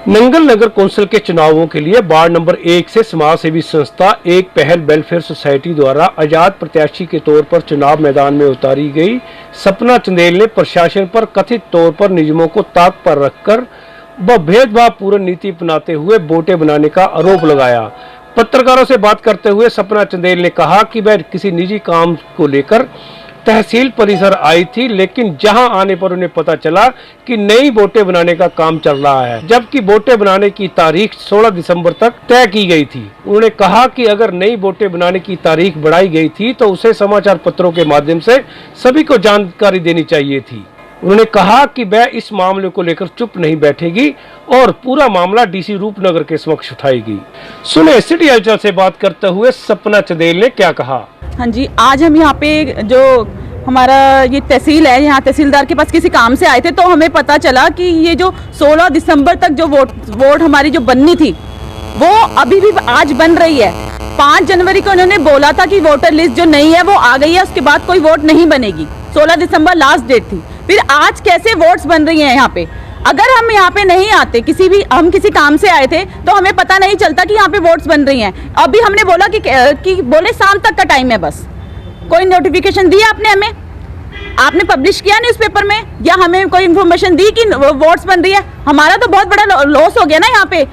नंगल नगर council के चुनावों के लिए वार्ड नंबर 1 से समाज सेवी संस्था एक पहल वेलफेयर सोसाइटी द्वारा आजाद प्रत्याशी के तौर पर चुनाव मैदान में उतारी गई सपना चंदेल ने प्रशासन पर कथित तौर पर नियमों को ताक पर रखकर व भेदभाव पूर्ण नीति अपनाते हुए वोटें बनाने का आरोप लगाया। पत्रकारों से बात करते हुए सपना चंदेल ने कहा कि वह किसी निजी काम को लेकर तहसील परिसर आई थी, लेकिन जहां आने पर उन्हें पता चला कि नई वोटें बनाने का काम चल रहा है, जबकि वोटें बनाने की तारीख 16 दिसंबर तक तय की गई थी। उन्होंने कहा कि अगर नई वोटें बनाने की तारीख बढ़ाई गई थी तो उसे समाचार पत्रों के माध्यम से सभी को जानकारी देनी चाहिए थी। उन्होंने कहा कि वह इस मामले को लेकर चुप नहीं बैठेगी और पूरा मामला डीसी रूपनगर के समक्ष उठाएगी। सुने सिटी हलचल से बात करते हुए सपना चंदेल ने क्या कहा। हाँ जी, आज हम यहाँ पे जो हमारा ये तहसील है, यहाँ तहसीलदार के पास किसी काम से आए थे, तो हमें पता चला कि ये जो 16 दिसंबर तक जो वोट हमारी जो बननी थी वो अभी भी आज बन रही है। 5 जनवरी को उन्होंने बोला था कि वोटर लिस्ट जो नहीं है वो आ गई है, उसके बाद कोई वोट नहीं बनेगी। 16 दिसंबर लास्ट डेट थी। फिर आज कैसे वोट्स बन रही हैं यहाँ पे? अगर हम यहाँ पे नहीं आते, हम किसी काम से आए थे तो हमें पता नहीं चलता कि यहाँ पे वोट्स बन रही हैं। अभी हमने बोला कि बोले शाम तक का टाइम है, बस कोई नोटिफिकेशन दी आपने हमें? आपने पब्लिश किया न्यूज़पेपर में या हमें कोई इन्फॉर्मेशन दी कि वोट्स बन रही है? हमारा तो बहुत बड़ा लॉस हो गया ना यहाँ पे।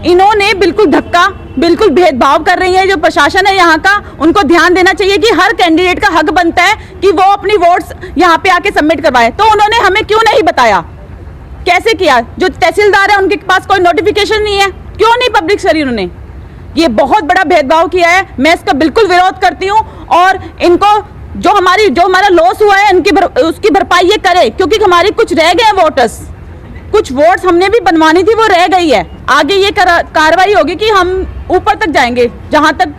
इन्होंने बिल्कुल धक्का, बिल्कुल भेदभाव कर रही है। जो प्रशासन है यहाँ का, उनको ध्यान देना चाहिए कि हर कैंडिडेट का हक बनता है कि वो अपनी वोट्स यहाँ पे आके सबमिट करवाए। तो उन्होंने हमें क्यों नहीं बताया? कैसे किया? जो तहसीलदार है उनके पास कोई नोटिफिकेशन नहीं है, क्यों नहीं पब्लिश करी उन्होंने? ये बहुत बड़ा भेदभाव किया है। मैं इसका बिल्कुल विरोध करती हूँ और इनको जो हमारा लॉस हुआ है उसकी भरपाई ये करे, क्योंकि हमारी कुछ रह गए हैं वोटर्स, कुछ वोट्स हमने भी बनवानी थी वो रह गई है। आगे ये कार्रवाई होगी कि हम ऊपर तक जाएंगे, जहाँ तक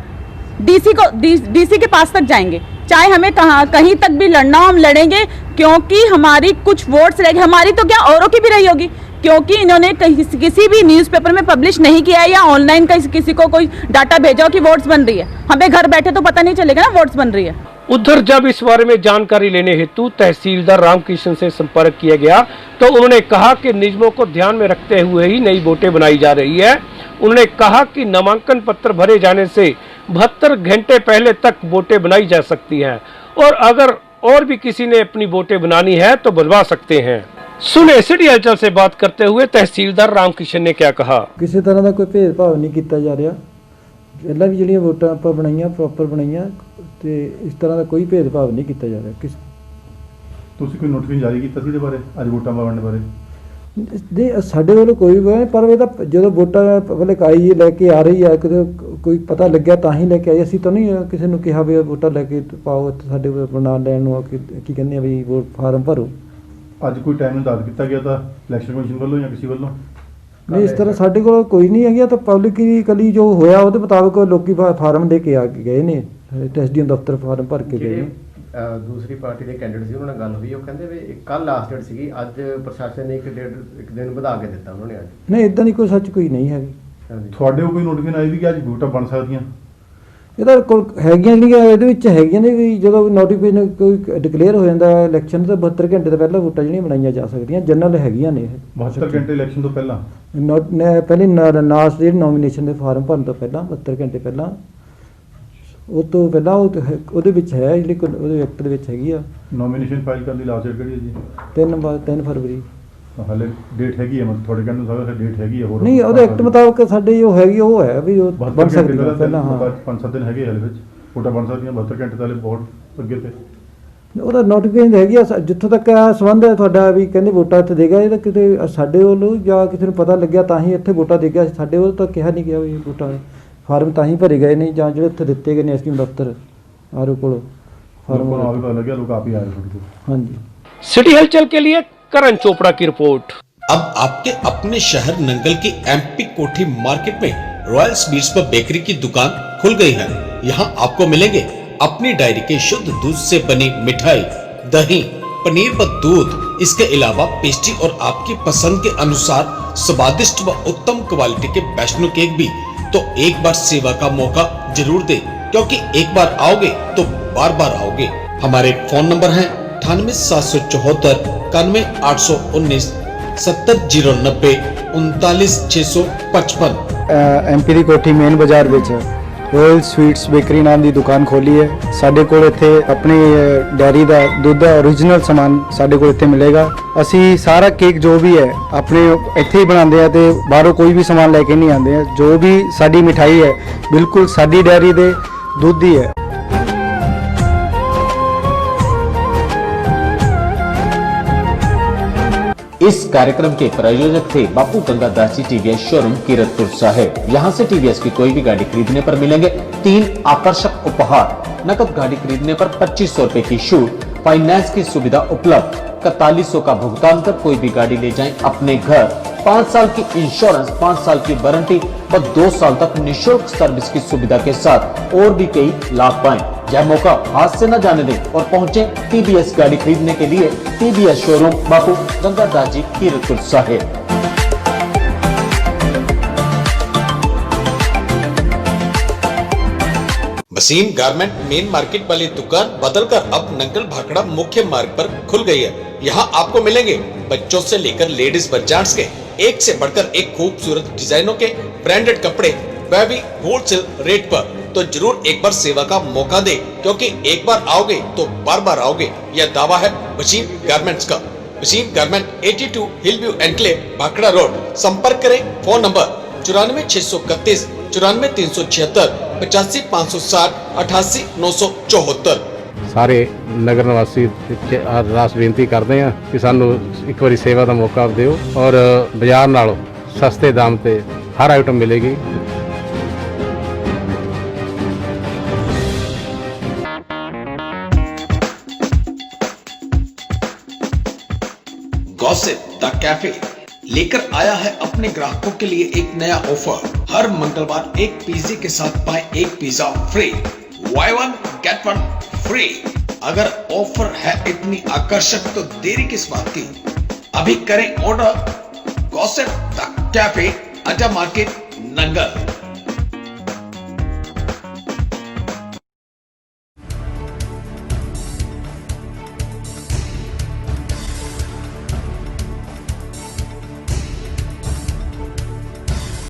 डीसी के पास तक जाएंगे, चाहे हमें कहीं तक भी लड़ना हम लड़ेंगे, क्योंकि हमारी कुछ वोट्स रह गए। हमारी तो क्या, औरों की भी रही होगी, क्योंकि इन्होंने किसी भी न्यूज़पेपर में पब्लिश नहीं किया है या ऑनलाइन किसी को कोई डाटा भेजा हो कि वोट्स बन रही है। हमें घर बैठे तो पता नहीं चलेगा ना वोट्स बन रही है। उधर जब इस बारे में जानकारी लेने हेतु तहसीलदार रामकृष्ण से संपर्क किया गया तो उन्होंने कहा कि नियमों को ध्यान में रखते हुए ही नई वोटें बनाई जा रही है। उन्होंने कहा कि नामांकन पत्र भरे जाने से 72 घंटे पहले तक वोटें बनाई जा सकती हैं और अगर और भी किसी ने अपनी वोटें बनानी है तो बनवा सकते हैं। सुने सिटी हलचल से बात करते हुए तहसीलदार रामकृष्ण ने क्या कहा। किसी तरह का कोई भेदभाव नहीं किया जा रहा। पहला भी ਜਿਹੜੀਆਂ ਵੋਟਾਂ ਆਪਾਂ ਬਣਾਈਆਂ ਪ੍ਰੋਪਰ ਬਣਾਈਆਂ ਤੇ ਇਸ ਤਰ੍ਹਾਂ ਦਾ ਕੋਈ ਭੇਦਭਾਵ ਨਹੀਂ ਕੀਤਾ ਜਾ ਰਿਹਾ। ਤੁਸੀਂ ਕੋਈ ਨੋਟੀਫਿਕੇਸ਼ਨ ਜਾਰੀ ਕੀਤਾ ਸੀ ਇਹਦੇ ਬਾਰੇ, ਅੱਜ ਵੋਟਾਂ ਪਾਉਣ ਦੇ ਬਾਰੇ? ਦੇ ਸਾਡੇ ਵੱਲੋਂ ਕੋਈ ਵੀ, ਪਰ ਇਹ ਤਾਂ ਜਦੋਂ ਵੋਟਾਂ ਪਬਲਿਕ ਆਈ ਲੈ ਕੇ ਆ ਰਹੀ ਆ, ਕੋਈ ਪਤਾ ਲੱਗਿਆ ਤਾਂ ਹੀ ਲੈ ਕੇ ਆਈ। ਅਸੀਂ ਤਾਂ ਨਹੀਂ ਕਿਸੇ ਨੂੰ ਕਿਹਾ ਵੀ ਵੋਟਾਂ ਲੈ ਕੇ ਪਾਓ, ਸਾਡੇ ਬਣਾ ਲੈਣ ਨੂੰ ਕੀ ਕਹਿੰਦੇ ਆ ਵੀ ਵੋਟ ਫਾਰਮ ਭਰੋ। ਅੱਜ ਕੋਈ ਟਾਈਮ ਨਿਰਧਾਰਿਤ ਕੀਤਾ ਗਿਆ ਤਾਂ ਇਲੈਕਸ਼ਨ ਕਮਿਸ਼ਨ ਵੱਲੋਂ ਜਾਂ ਕਿਸੇ ਵੱਲੋਂ? नहीं, इस तरह साढ़े को कोई नहीं है। तो पब्लिकली जो होया वो मुताबिक लोग फार्म दे के आ गए ने, एसडीएम दफ्तर फार्म भर के गए। दूसरी पार्टी के कैंडिडेट सी उन्होंने गल हुई, वो कहते भी कल लास्ट डेट सी, अज प्रशासन ने एक दिन बढ़ा के दिता उन्होंने। अज नहीं, इदा की कोई सच कोई नहीं है। ਤੁਹਾਡੇ ਕੋਲ ਕੋਈ ਨੋਟੀਫਿਕੇਸ਼ਨ ਆਈ ਵੀ ਕਿ ਅੱਜ ਵੋਟਾਂ ਬਣ ਸਕਦੀਆਂ? ਇਹਦਾ ਕੋਲ ਹੈਗੀਆਂ ਜਿਹੜੀਆਂ ਇਹਦੇ ਵਿੱਚ ਹੈਗੀਆਂ ਨੇ ਵੀ ਜਦੋਂ ਨੋਟੀਫਿਕੇਸ਼ਨ ਕੋਈ ਡਿਕਲੇਅਰ ਹੋ ਜਾਂਦਾ ਇਲੈਕਸ਼ਨ ਤੋਂ 72 ਘੰਟੇ ਤੋਂ ਪਹਿਲਾਂ ਵੋਟਾਂ ਜਿਹੜੀਆਂ ਬਣਾਈਆਂ ਜਾ ਸਕਦੀਆਂ, ਜਨਰਲ ਹੈਗੀਆਂ ਨੇ। 72 ਘੰਟੇ ਇਲੈਕਸ਼ਨ ਤੋਂ ਪਹਿਲਾਂ ਪਹਿਲੇ ਨਾਸ ਜਿਹੜੀ ਨੋਮੀਨੇਸ਼ਨ ਦੇ ਫਾਰਮ ਭਰਨ ਤੋਂ ਪਹਿਲਾਂ 72 ਘੰਟੇ ਪਹਿਲਾਂ, ਉਹ ਤੋਂ ਪਹਿਲਾਂ ਉਹਦੇ ਵਿੱਚ ਹੈ ਜਿਹੜੀ ਉਹਦੇ ਐਕਟ ਦੇ ਵਿੱਚ ਹੈਗੀ ਆ। ਨੋਮੀਨੇਸ਼ਨ ਫਾਈਲ ਕਰਨ ਦੀ ਲਾਸਟ ਡੇਟ ਕਿਹੜੀ ਹੈ ਜੀ? 3 ਫਰਵਰੀ। ਹਾਲੇ ਡੇਟ ਹੈਗੀ ਹੈ, ਮਤਲਬ ਤੁਹਾਡੇ ਕਹਿੰਦੇ ਸਾਰਾ ਡੇਟ ਹੈਗੀ ਹੈ? ਹੋਰ ਨਹੀਂ, ਉਹਦੇ ਐਕਟ ਮੁਤਾਬਕ ਸਾਡੇ ਜੋ ਹੈਗੀ ਉਹ ਹੈ ਵੀ ਉਹ ਬਣ ਸਕਦੀ ਹੈ ਪਹਿਲਾਂ। ਹਾਂ, 5-7 ਦਿਨ ਹੈਗੇ ਹਲੇ ਵਿੱਚ ਵੋਟਾਂ ਬਣ ਸਕਦੀਆਂ। 72 ਘੰਟੇ ਤਾਂ ਹਲੇ ਬਹੁਤ ਅੱਗੇ ਤੇ ਉਹਦਾ ਨੋਟੀਫਿਕੇਸ਼ਨ ਹੈਗੀ ਆ। ਜਿੱਥੋਂ ਤੱਕ ਸੰਬੰਧ ਹੈ ਤੁਹਾਡਾ ਵੀ ਕਹਿੰਦੇ ਵੋਟਾਂ ਇੱਥੇ ਦੇਗਾ, ਇਹ ਤਾਂ ਕਿਤੇ ਸਾਡੇ ਵੱਲੋਂ ਜਾਂ ਕਿਸੇ ਨੂੰ ਪਤਾ ਲੱਗਿਆ ਤਾਂ ਹੀ ਇੱਥੇ ਵੋਟਾਂ ਦੇ ਗਿਆ। ਸਾਡੇ ਵੱਲੋਂ ਤਾਂ ਕਿਹਾ ਨਹੀਂ ਗਿਆ ਵੀ ਵੋਟਾਂ ਫਾਰਮ ਤਾਂ ਹੀ ਭਰੇ ਗਏ ਨੇ, ਜਾਂ ਜਿਹੜੇ ਇੱਥੇ ਦਿੱਤੇ ਗਏ ਨੇ ਐਸਡੀਐਮ ਦਫ਼ਤਰ ਆਰਓ ਕੋਲ ਫਾਰਮ ਪਤਾ ਲੱਗਿਆ, ਲੋਕ ਆਪ ही आए। हाँ जी, सिटी हलचल के लिए करण चोपड़ा की रिपोर्ट। अब आपके अपने शहर नंगल की एमपी कोठी मार्केट में रॉयल स्वीट्स पर बेकरी की दुकान खुल गई है। यहाँ आपको मिलेंगे अपनी डायरी के शुद्ध दूध से बनी मिठाई, दही, पनीर व दूध। इसके अलावा पेस्ट्री और आपकी पसंद के अनुसार स्वादिष्ट व उत्तम क्वालिटी के वैष्णो केक भी। तो एक बार सेवा का मौका जरूर दे, क्योंकि एक बार आओगे तो बार बार आओगे। हमारे फोन नंबर है 98 774 91 819 70 090 39,655। ਐਮਪੀ ਦੀ ਕੋਠੀ ਮੇਨ ਬਾਜ਼ਾਰ ਵਿੱਚ ਰੋਇਲ ਸਵੀਟਸ ਬੇਕਰੀ ਨਾਮ ਦੀ ਦੁਕਾਨ ਖੋਲੀ ਹੈ। ਸਾਡੇ ਕੋਲ ਇੱਥੇ ਆਪਣੀ ਡੈਰੀ ਦਾ ਦੁੱਧ ਦਾ ਓਰੀਜਨਲ ਸਮਾਨ ਸਾਡੇ ਕੋਲ ਇੱਥੇ ਮਿਲੇਗਾ। ਅਸੀਂ ਸਾਰਾ ਕੇਕ ਜੋ ਵੀ ਹੈ ਆਪਣੇ ਇੱਥੇ ਹੀ ਬਣਾਉਂਦੇ ਆ ਤੇ ਬਾਹਰੋਂ ਕੋਈ ਵੀ ਸਮਾਨ ਲੈ ਕੇ ਨਹੀਂ ਆਉਂਦੇ ਆ। ਜੋ ਵੀ ਸਾਡੀ ਮਿਠਾਈ ਹੈ ਬਿਲਕੁਲ ਸਾਡੀ ਡੈਰੀ ਦੇ ਦੁੱਧ ਦੀ ਹੈ। इस कार्यक्रम के प्रायोजक थे बापू गंगादास जी टीवीएस शोरूम कीरतपुर साहिब। यहाँ से टीवीएस की कोई भी गाड़ी खरीदने पर मिलेंगे 3 आकर्षक उपहार। नकद गाड़ी खरीदने पर 2500 रुपए की छूट, फाइनेंस की सुविधा उपलब्ध, 4100 का भुगतान कर कोई भी गाड़ी ले जाएं अपने घर, 5 साल की इंश्योरेंस, 5 साल की वारंटी व 2 साल तक निःशुल्क सर्विस की सुविधा के साथ और भी कई लाभ पाएं। यह मौका हाथ से न जाने दें और पहुंचे टीवीएस गाड़ी खरीदने के लिए TVS showroom Bapu Gangadas ji Kiratpur Sahib. Wasim garment main market वाली दुकान बदलकर अब नंगल भाखड़ा मुख्य मार्ग पर खुल गई है। यहाँ आपको मिलेंगे बच्चों से लेकर लेडीज बच्चास के एक से बढ़कर एक खूबसूरत डिजाइनों के ब्रांडेड कपड़े, वह भी होलसेल रेट पर। तो जरूर एक बार सेवा का मौका दें, क्योंकि एक बार आओगे तो बार बार आओगे, यह दावा है वसीम गारमेंट्स का। Wasim garment 82 hill view enclave Bhakra road. संपर्क करें फोन नंबर 94 631 94 376 85 560 88 974। ਸਾਰੇ ਨਗਰ ਨਿਵਾਸੀ ਅਰਦਾਸ ਬੇਨਤੀ ਕਰਦੇ ਆ ਕਿ ਸਾਨੂੰ ਇੱਕ ਵਾਰੀ ਸੇਵਾ ਦਾ ਮੌਕਾ ਦਿਓ ਔਰ ਬਾਜ਼ਾਰ ਨਾਲੋਂ ਸਸਤੇ ਦਾਮ ਤੇ ਹਰ ਆਈਟਮ ਮਿਲੇਗੀ। गॉसिप द कैफे लेकर आया है अपने ग्राहकों के लिए एक नया ऑफर। हर मंगलवार एक पिज्जे के साथ पाए एक pizza free, buy 1 get 1 free. अगर ऑफर है इतनी आकर्षक तो देरी किस बात की, अभी करें ऑर्डर। गॉसिप द कैफे, अड्डा मार्केट, नंगल।